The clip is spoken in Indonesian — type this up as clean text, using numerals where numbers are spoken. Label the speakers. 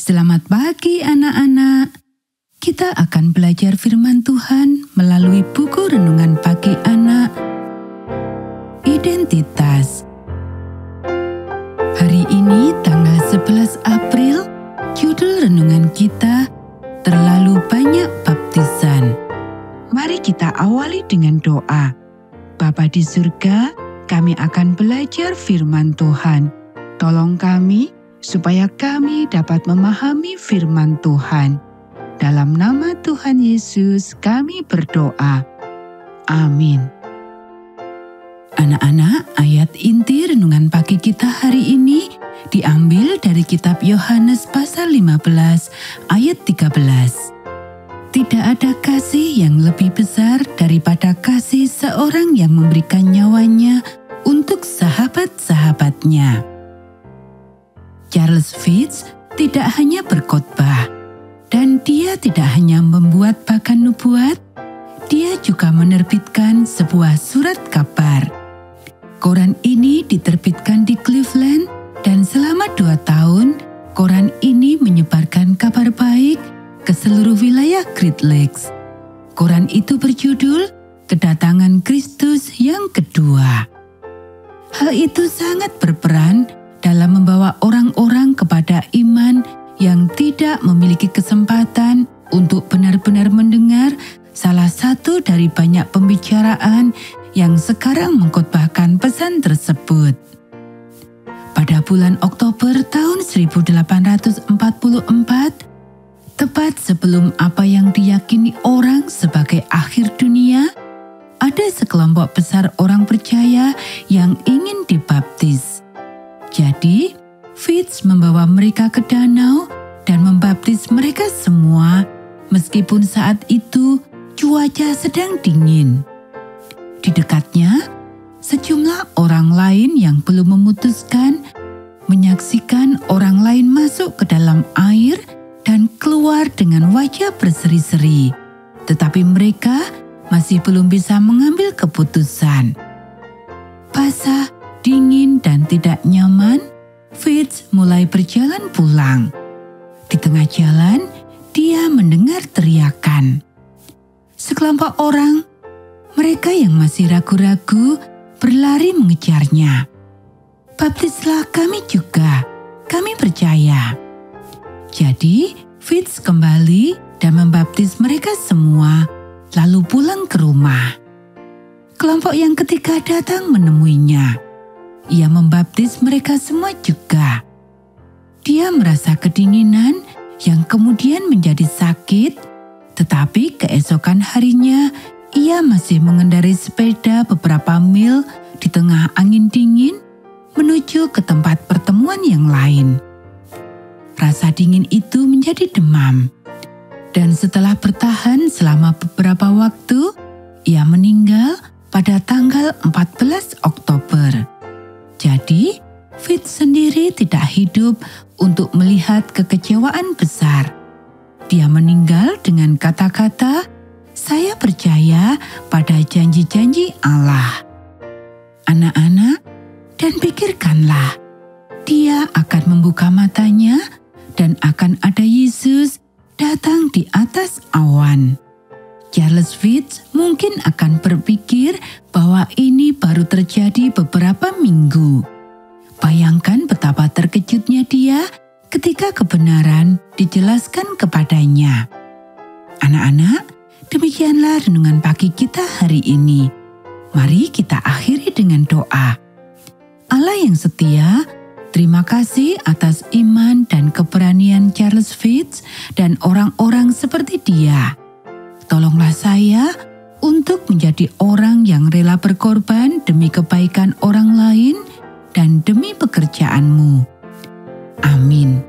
Speaker 1: Selamat pagi anak-anak. Kita akan belajar firman Tuhan melalui buku renungan pagi anak, Identitas. Hari ini tanggal 11 April, judul renungan kita, Terlalu Banyak Baptisan. Mari kita awali dengan doa. Bapa di surga, kami akan belajar firman Tuhan. Tolong kami supaya kami dapat memahami firman Tuhan. Dalam nama Tuhan Yesus kami berdoa. Amin. Anak-anak, ayat inti renungan pagi kita hari ini diambil dari kitab Yohanes pasal 15 ayat 13. Tidak ada kasih yang lebih besar daripada kasih seorang yang memberikan nyawanya untuk sahabat-sahabatnya. Charles Fitz tidak hanya berkhotbah, dan dia tidak hanya membuat bagan nubuat, dia juga menerbitkan sebuah surat kabar. Koran ini diterbitkan di Cleveland, dan selama 2 tahun, koran ini menyebarkan kabar baik ke seluruh wilayah Great Lakes. Koran itu berjudul Kedatangan Kristus yang Kedua. Hal itu sangat berperan dalam membawa orang-orang kepada iman yang tidak memiliki kesempatan untuk benar-benar mendengar salah satu dari banyak pembicaraan yang sekarang mengkhotbahkan pesan tersebut. Pada bulan Oktober tahun 1844, tepat sebelum apa yang diyakini orang sebagai akhir dunia, ada sekelompok besar orang percaya yang ingin dibaptis. Jadi, Fitz membawa mereka ke danau dan membaptis mereka semua, meskipun saat itu cuaca sedang dingin. Di dekatnya, sejumlah orang lain yang belum memutuskan menyaksikan orang lain masuk ke dalam air dan keluar dengan wajah berseri-seri, tetapi mereka masih belum bisa mengambil keputusan. Basah, dingin dan tidak nyaman, Fitz mulai berjalan pulang. Di tengah jalan, dia mendengar teriakan. Sekelompok orang, mereka yang masih ragu-ragu, berlari mengejarnya. Baptislah kami juga, kami percaya. Jadi, Fitz kembali dan membaptis mereka semua, lalu pulang ke rumah. Kelompok yang ketiga datang menemuinya. Ia membaptis mereka semua juga. Dia merasa kedinginan yang kemudian menjadi sakit, tetapi keesokan harinya ia masih mengendarai sepeda beberapa mil di tengah angin dingin menuju ke tempat pertemuan yang lain. Rasa dingin itu menjadi demam, dan setelah bertahan selama beberapa waktu, ia meninggal pada tanggal 14 Oktober. Jadi, Fitz sendiri tidak hidup untuk melihat kekecewaan besar. Dia meninggal dengan kata-kata, "Saya percaya pada janji-janji Allah." Anak-anak, dan pikirkanlah, dia akan membuka matanya dan akan ada Yesus datang di atas awan. Charles Fitz mungkin akan berpikir bahwa ini baru terjadi beberapa minggu. Bayangkan betapa terkejutnya dia ketika kebenaran dijelaskan kepadanya. Anak-anak, demikianlah renungan pagi kita hari ini. Mari kita akhiri dengan doa. Allah yang setia, terima kasih atas iman dan keberanian Charles Fitz dan orang-orang seperti dia. Tolonglah saya untuk menjadi orang yang rela berkorban demi kebaikan orang lain dan demi pekerjaan-Mu. Amin.